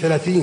30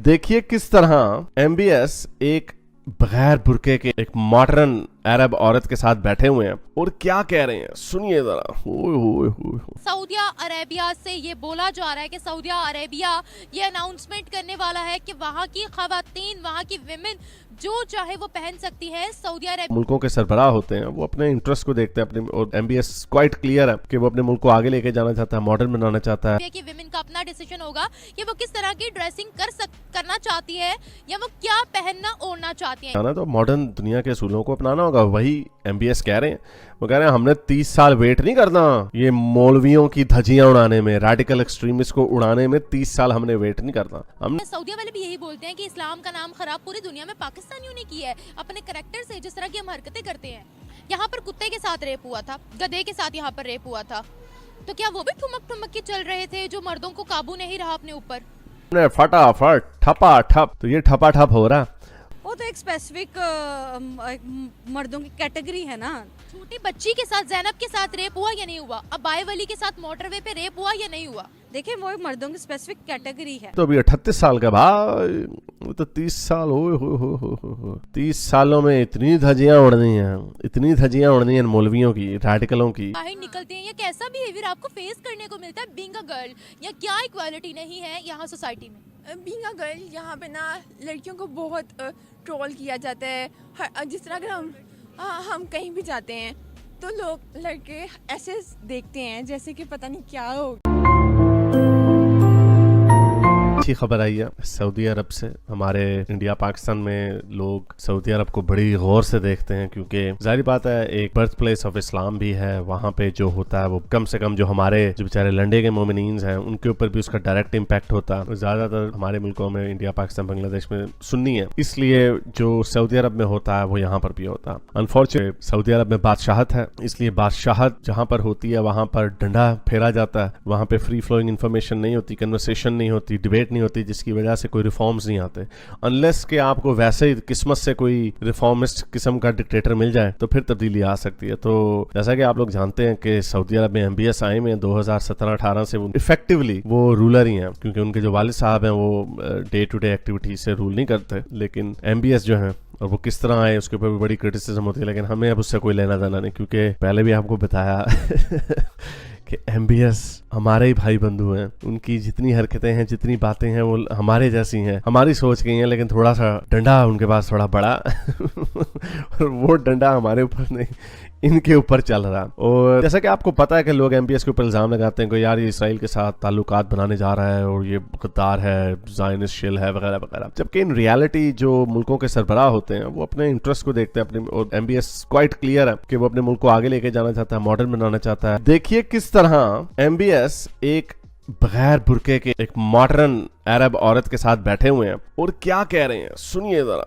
देखिए किस तरह एमबीएस एक बगैर बुरके के एक मॉडर्न अरब औरत के साथ बैठे हुए हैं और क्या कह रहे हैं, सुनिए जरा। सऊदी अरेबिया से ये बोला जा रहा है कि सऊदी अरेबिया ये अनाउंसमेंट करने वाला है कि वहाँ की खवातीन, वहाँ की विमेन जो चाहे वो पहन सकती है। सऊदी अरेबिया मुल्कों के सरबराह होते हैं, वो अपने इंटरेस्ट को देखते हैं अपने, और एमबीएस क्वाइट क्लियर है कि वो अपने मुल्क को आगे लेके जाना चाहता है, मॉडर्न बनाना चाहता है। कि विमेन का अपना डिसीजन होगा कि वो किस तरह की ड्रेसिंग करना चाहती है या वो क्या पहनना ओढ़ना चाहती है। तो मॉडर्न दुनिया के असूलों को अपनाना होगा, वही एमबीएस कह रहे हैं। वो कह रहे हैं हमने 30 साल वेट नहीं करना ये मौलवियों की धज्जियां उड़ाने में, रेडिकल एक्सट्रीमिस्ट को उड़ाने में 30 साल हमने वेट नहीं करना। हमने सऊदी वाले भी यही बोलते हैं कि इस्लाम का नाम खराब पूरी दुनिया में पाकिस्तानियों ने किया है अपने करैक्टर से, जिस तरह की हम हरकतें करते हैं। यहाँ पर कुत्ते के साथ रेप हुआ था, गधे के साथ यहाँ पर रेप हुआ था, तो क्या वो भी ठुमक ठुमक के चल रहे थे जो मर्दों को काबू नहीं रहा अपने ऊपर? फटाफट ठपा ठप, तो ये ठपा ठप हो रहा। वो तो एक स्पेसिफिक मर्दों की कैटेगरी है ना। छोटी बच्ची के साथ, जैनब के साथ रेप हुआ या नहीं हुआ? अबाई वली के साथ मोटरवे पे रेप हुआ या नहीं हुआ? देखिए वो एक मर्दों की स्पेसिफिक कैटेगरी है। तो अभी 38 साल का भाई, वो तो 30 साल हो 30 सालों में इतनी धज्जियां उड़नी है, इतनी धज्जियां उड़नी है मौलवियों की, रेडिकलों की। बाहर निकलते हैं, ये कैसा बिहेवियर आपको फेस करने को मिलता है बीइंग अ गर्ल? या क्या इक्वालिटी नहीं है यहाँ सोसाइटी में? बीइंग अ गर्ल यहाँ पे ना लड़कियों को बहुत ट्रोल किया जाता है। जिस तरह अगर हम कहीं भी जाते हैं तो लोग लड़के ऐसे देखते हैं जैसे कि पता नहीं क्या हो। अच्छी खबर आई है सऊदी अरब से। हमारे इंडिया पाकिस्तान में लोग सऊदी अरब को बड़ी गौर से देखते हैं, क्योंकि जाहिर बात है एक बर्थ प्लेस ऑफ इस्लाम भी है। वहाँ पे जो होता है वो कम से कम जो हमारे जो बेचारे लंडे के मोमिनीन्स हैं उनके ऊपर भी उसका डायरेक्ट इम्पैक्ट होता है। ज्यादातर हमारे मुल्कों में, इंडिया पाकिस्तान बांग्लादेश में सुन्नी है, इसलिए जो सऊदी अरब में होता है वो यहाँ पर भी होता है। अनफॉर्चुनेट सऊदी अरब में बादशाहत है, इसलिए बादशाहत जहाँ पर होती है वहाँ पर डंडा फेरा जाता है। वहाँ पे फ्री फ्लोइंग इन्फॉर्मेशन नहीं होती, कन्वर्सेशन नहीं होती, डिबेट नहीं होती, जिसकी वजह से कोई रिफॉर्म्स नहीं आते। अनलेस कि आपको वैसे ही किस्मत से कोई रिफॉर्मिस्ट किस्म का डिक्टेटर मिल जाए तो फिर तब्दीली आ सकती है। तो जैसा कि आप लोग जानते हैं कि सऊदी अरब में एमबीएस आए में 2017-18 से इफेक्टिवली वो रूलर ही हैं, क्योंकि उनके जो वालिद साहब हैं वो डे टू डे एक्टिविटी से रूल नहीं करते, लेकिन एमबीएस जो है और वो किस तरह आए उसके ऊपर भी बड़ी क्रिटिसिज्म होती है। लेकिन हमें अब उससे कोई लेना देना नहीं, क्योंकि पहले भी आपको बताया कि एमबीएस हमारे ही भाई बंधु हैं। उनकी जितनी हरकतें हैं, जितनी बातें हैं वो हमारे जैसी हैं, हमारी सोच की हैं, लेकिन थोड़ा सा डंडा उनके पास थोड़ा बड़ा और वो डंडा हमारे ऊपर नहीं, इनके ऊपर चल रहा। और जैसा कि आपको पता है कि लोग एमबीएस के ऊपर इल्जाम लगाते हैं कि यार ये इसराइल के साथ ताल्लुकात बनाने जा रहा है और ये गद्दार है, ज़ायनिस्ट शिल है वगैरह वगैरह, जबकि इन रियलिटी जो मुल्कों के सरबराह होते हैं वो अपने इंटरेस्ट को देखते हैं अपने, और एमबीएस क्वाइट क्लियर है कि वो अपने मुल्क को आगे लेके जाना चाहता है, मॉडर्न बनाना चाहता है। देखिए किस तरह एमबीएस एक बगैर बुरके के एक मॉडर्न अरब औरत के साथ बैठे हुए हैं और क्या कह रहे हैं, सुनिए जरा।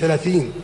30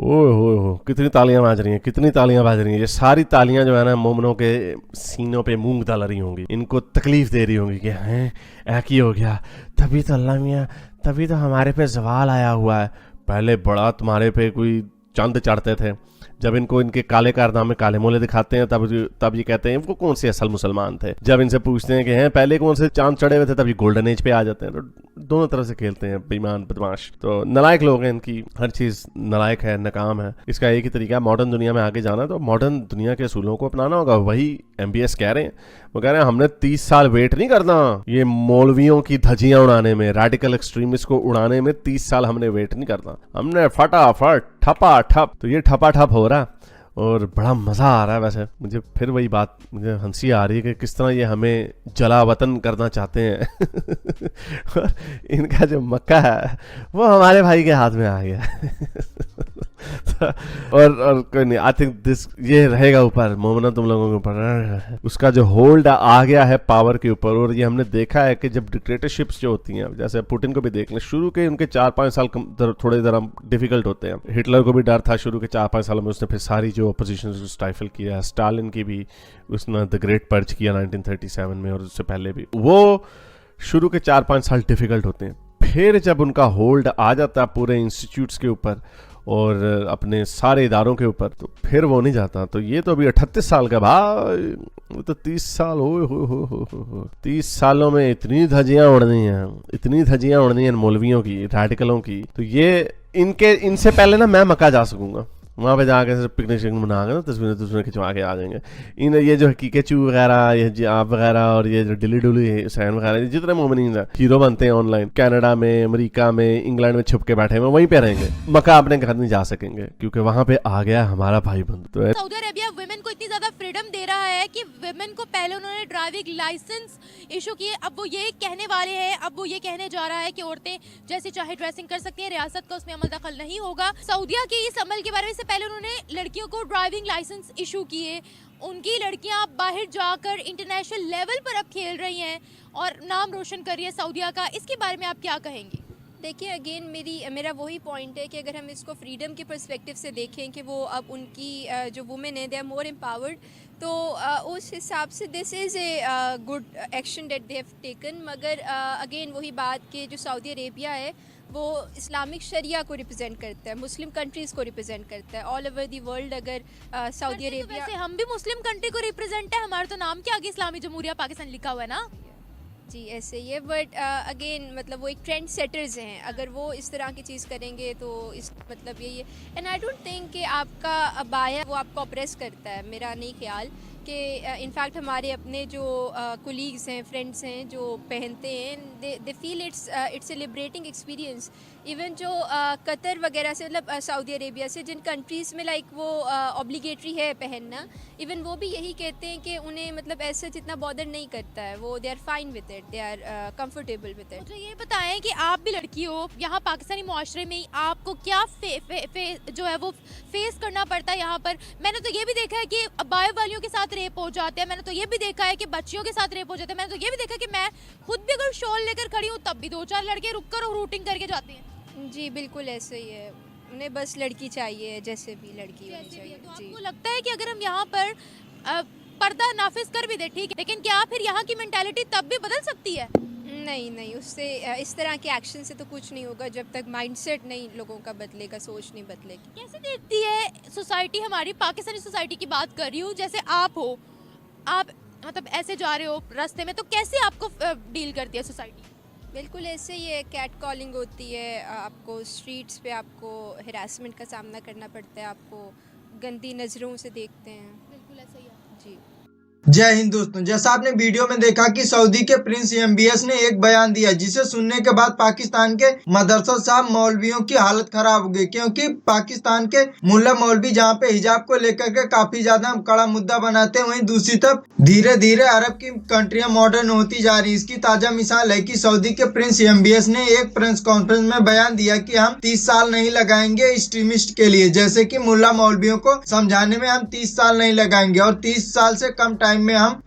ओह कितनी तालियां बाज रही हैं, कितनी तालियां बाज रही हैं। ये सारी तालियां जो है ना मोमनों के सीनों पे मूंग डाल रही होंगी, इनको तकलीफ दे रही होंगी कि हैं ऐ की हो गया, तभी तो अल्लाह मियाँ, तभी तो हमारे पे जवाल आया हुआ है। पहले बड़ा तुम्हारे पे कोई चंद चढ़ते थे, जब इनको इनके काले कारनामे, काले मोले दिखाते हैं तब ये कहते हैं वो कौन से असल मुसलमान थे। जब इनसे पूछते हैं कि हैं पहले कौन से चांद चढ़े हुए थे, तब ये गोल्डन एज पे आ जाते हैं। तो दोनों तरफ से खेलते हैं बेईमान बदमाश। तो नालायक लोग हैं, इनकी हर चीज नालायक है, नाकाम है। इसका एक ही तरीका है मॉडर्न दुनिया में आगे जाना, तो मॉडर्न दुनिया के असूलों को अपनाना होगा, वही एमबीएस कह रहे हैं। वो कह रहे हैं हमने 30 साल वेट नहीं करना ये मौलवियों की धज्जियां उड़ाने में, रेडिकल एक्सट्रीमिस्ट को उड़ाने में 30 साल हमने वेट नहीं करना, हमने फटाफट ठपा ठप। तो ये ठपा ठप हो रहा और बड़ा मज़ा आ रहा है। वैसे मुझे फिर वही बात, मुझे हंसी आ रही है कि किस तरह ये हमें जला वतन करना चाहते हैं और इनका जो मक्का है वो हमारे भाई के हाथ में आ गया और कोई नहीं, आई थिंक दिस ये रहेगा ऊपर, मोमना तुम लोगों के ऊपर उसका जो होल्ड आ गया है पावर के ऊपर। और ये हमने देखा है कि जब डिक्टेटरशिप्स जो होती हैं, जैसे पुतिन को भी देख लें, शुरू के उनके 4-5 साल थोड़े ज़रा डिफिकल्ट होते हैं। हिटलर को भी डर था शुरू के 4-5 सालों में, उसने फिर सारी जो अपोजिशन को स्टाइफल किया। स्टालिन की भी उसने द ग्रेट पर्च किया 1937 में, और उससे पहले भी। वो शुरू के 4-5 साल डिफिकल्ट होते हैं, फिर जब उनका होल्ड आ जाता है पूरे इंस्टीट्यूट्स के ऊपर और अपने सारे इदारों के ऊपर, तो फिर वो नहीं जाता। तो ये तो अभी 38 साल का भाई, वो तो 30 साल हो 30 सालों में इतनी धज्जियां उड़नी हैं, इतनी धज्जियां उड़नी हैं मौलवियों की, रेडिकलों की। तो ये इनसे पहले ना मैं मक्का जा सकूंगा, वहाँ पे जाके पिकनिक शिकनिक मना के ना तस्वीरें खिंचवा के आ जाएंगे। ये जो किकेचू वगैरह, ये जियाब वगैरह, और ये जो डिली डुली हुसैन वगैरह, जितने मोमिनीन हैं हीरो बनते हैं ऑनलाइन, कनाडा में, अमेरिका में, इंग्लैंड में छुप के बैठे हैं, वहीं पे रहेंगे। मक्का अपने घर नहीं जा सकेंगे क्योंकि वहाँ पे आ गया हमारा भाई बंधु। तो सऊदी अरेबिया वुमेन को इतनी ज्यादा फ्रीडम दे रहा है कि वुमेन को पहले उन्होंने ड्राइविंग लाइसेंस इशू किए, अब वो ये कहने वाले हैं, अब वो ये कहने जा रहा है कि औरतें जैसे चाहे ड्रेसिंग कर सकती हैं, रियासत का उसमें अमल दखल नहीं होगा। सऊदिया के इस अमल के बारे में से पहले उन्होंने लड़कियों को ड्राइविंग लाइसेंस इशू किए। उनकी लड़कियां बाहर जाकर इंटरनेशनल लेवल पर अब खेल रही हैं और नाम रोशन कर रही है सऊदिया का। इसके बारे में आप क्या कहेंगी? देखिए अगेन मेरा वही पॉइंट है कि अगर हम इसको फ्रीडम के पर्सपेक्टिव से देखें कि वो अब उनकी जो वुमेन है दे आर मोर एम्पावर्ड, तो उस हिसाब से this is a good action that they have taken. मगर अगेन वही बात कि जो सऊदी अरेबिया है वो इस्लामिक शरिया को रिप्रेजेंट करता है, मुस्लिम कंट्रीज़ को रिप्रेजेंट करता है ऑल ओवर दी वर्ल्ड। अगर सऊदी अरेबिया, वैसे हम भी मुस्लिम कंट्री को रिप्रेजेंट है, हमारा तो नाम के आगे इस्लामी जमहूरिया पाकिस्तान लिखा हुआ है ना। जी ऐसे ही है, बट अगेन मतलब वो एक ट्रेंड सेटर्स हैं। अगर वो इस तरह की चीज़ करेंगे तो इस मतलब यही है। एंड आई डोंट थिंक कि आपका अबाया वो आपको ऑप्रेस करता है, मेरा नहीं ख्याल कि इनफैक्ट हमारे अपने जो कोलीग्स हैं, फ्रेंड्स हैं जो पहनते हैं, they feel it's a liberating experience. Even जो कतर वगैरह से, मतलब सऊदी अरेबिया से, जिन कंट्रीज़ में लाइक वो ऑब्लिगेटरी है पहनना, इवन वो भी यही कहते हैं कि उन्हें मतलब ऐसे जितना बॉदर नहीं करता है, वो they are fine with it, they are comfortable with it. मुझे ये बताएं कि आप भी लड़की हो, यहाँ पाकिस्तानी मुआशरे में आपको क्या जो है वो फेस करना पड़ता है यहाँ पर? मैंने तो ये भी देखा है कि अबाया वालियों के साथ रेप हो जाते हैं, मैंने तो ये भी देखा है कि बच्चियों के साथ रेप हो जाते हैं, मैंने तो ये भी देखा कि मैं खुद भी अगर शॉल लेकर खड़ी हूँ तब भी 2-4 लड़के रुक कर रूटिंग करके जाते हैं। जी बिल्कुल ऐसे ही है, उन्हें बस लड़की चाहिए, जैसे भी लड़की होनी चाहिए। तो जी आपको लगता है कि अगर हम यहाँ पर पर्दा नाफिज कर भी दे, ठीक है, लेकिन क्या फिर यहाँ की मेंटालिटी तब भी बदल सकती है? नहीं, उससे इस तरह के एक्शन से तो कुछ नहीं होगा जब तक माइंडसेट नहीं लोगों का बदलेगा, सोच नहीं बदलेगी। कैसे देखती है सोसाइटी हमारी, पाकिस्तानी सोसाइटी की बात कर रही हूँ, जैसे आप हो, आप मतलब ऐसे जा रहे हो रास्ते में, तो कैसे आपको डील करती है सोसाइटी? बिल्कुल ऐसे ही है, कैट कॉलिंग होती है, आपको स्ट्रीट्स पे आपको हिरासमेंट का सामना करना पड़ता है, आपको गंदी नज़रों से देखते हैं। बिल्कुल ऐसे ही है जी। जय हिंद दोस्तों, जैसा आपने वीडियो में देखा कि सऊदी के प्रिंस MBS ने एक बयान दिया जिसे सुनने के बाद पाकिस्तान के मदरसा साहब मौलवियों की हालत खराब हो गई, क्योंकि पाकिस्तान के मुल्ला मौलवी जहां पे हिजाब को लेकर के काफी ज्यादा कड़ा मुद्दा बनाते हैं, वहीं दूसरी तरफ धीरे धीरे अरब की कंट्रियां मॉडर्न होती जा रही। इसकी ताजा मिसाल है कि सऊदी के प्रिंस MBS ने एक प्रेस कॉन्फ्रेंस में बयान दिया कि हम 30 साल नहीं लगाएंगे एक्सट्रीमिस्ट के लिए, जैसे कि मुल्ला मौलवियों को समझाने में हम 30 साल नहीं लगाएंगे और 30 साल से कम टाइम में हम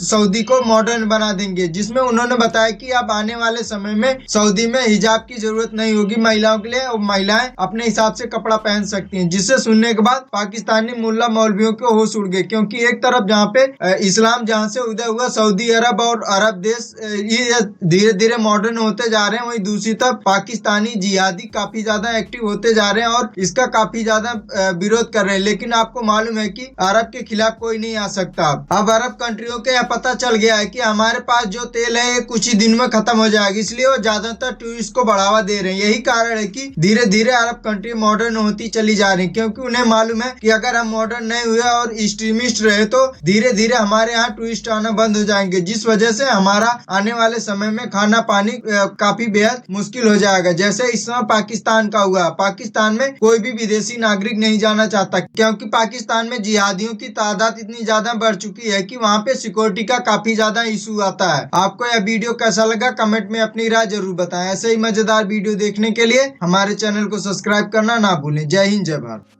सऊदी को मॉडर्न बना देंगे। जिसमें उन्होंने बताया कि अब आने वाले समय में सऊदी में हिजाब की जरूरत नहीं होगी महिलाओं के लिए, और महिलाएं अपने हिसाब से कपड़ा पहन सकती हैं। जिसे सुनने के बाद पाकिस्तानी मुल्ला मौलवियों के होश उड़ गए, क्योंकि एक तरफ जहाँ पे इस्लाम जहाँ से उदय हुआ सऊदी अरब और अरब देश ये धीरे धीरे मॉडर्न होते जा रहे हैं, वहीं दूसरी तरफ पाकिस्तानी जिहादी काफी ज्यादा एक्टिव होते जा रहे हैं और इसका काफी ज्यादा विरोध कर रहे हैं। लेकिन आपको मालूम है कि अरब के खिलाफ कोई नहीं आ सकता। अब अरब कंट्रियों के पता चल गया है कि हमारे पास जो तेल है ये कुछ ही दिन में खत्म हो जाएगा, इसलिए वो ज्यादातर टूरिस्ट को बढ़ावा दे रहे हैं। यही कारण है कि धीरे धीरे अरब कंट्री मॉडर्न होती चली जा रही, क्योंकि उन्हें मालूम है कि अगर हम मॉडर्न नहीं हुए और एक्सट्रीमिस्ट रहे तो धीरे धीरे हमारे यहाँ टूरिस्ट आना बंद हो जाएंगे, जिस वजह से हमारा आने वाले समय में खाना पानी काफी बेहद मुश्किल हो जाएगा। जैसे इस समय पाकिस्तान का हुआ, पाकिस्तान में कोई भी विदेशी नागरिक नहीं जाना चाहता, क्योंकि पाकिस्तान में जिहादियों की तादाद इतनी ज्यादा बढ़ चुकी होती है कि वहाँ पे सिक्योरिटी का काफी ज्यादा इशू आता है। आपको यह वीडियो कैसा लगा कमेंट में अपनी राय जरूर बताएं। ऐसे ही मजेदार वीडियो देखने के लिए हमारे चैनल को सब्सक्राइब करना ना भूलें। जय हिंद, जय भारत।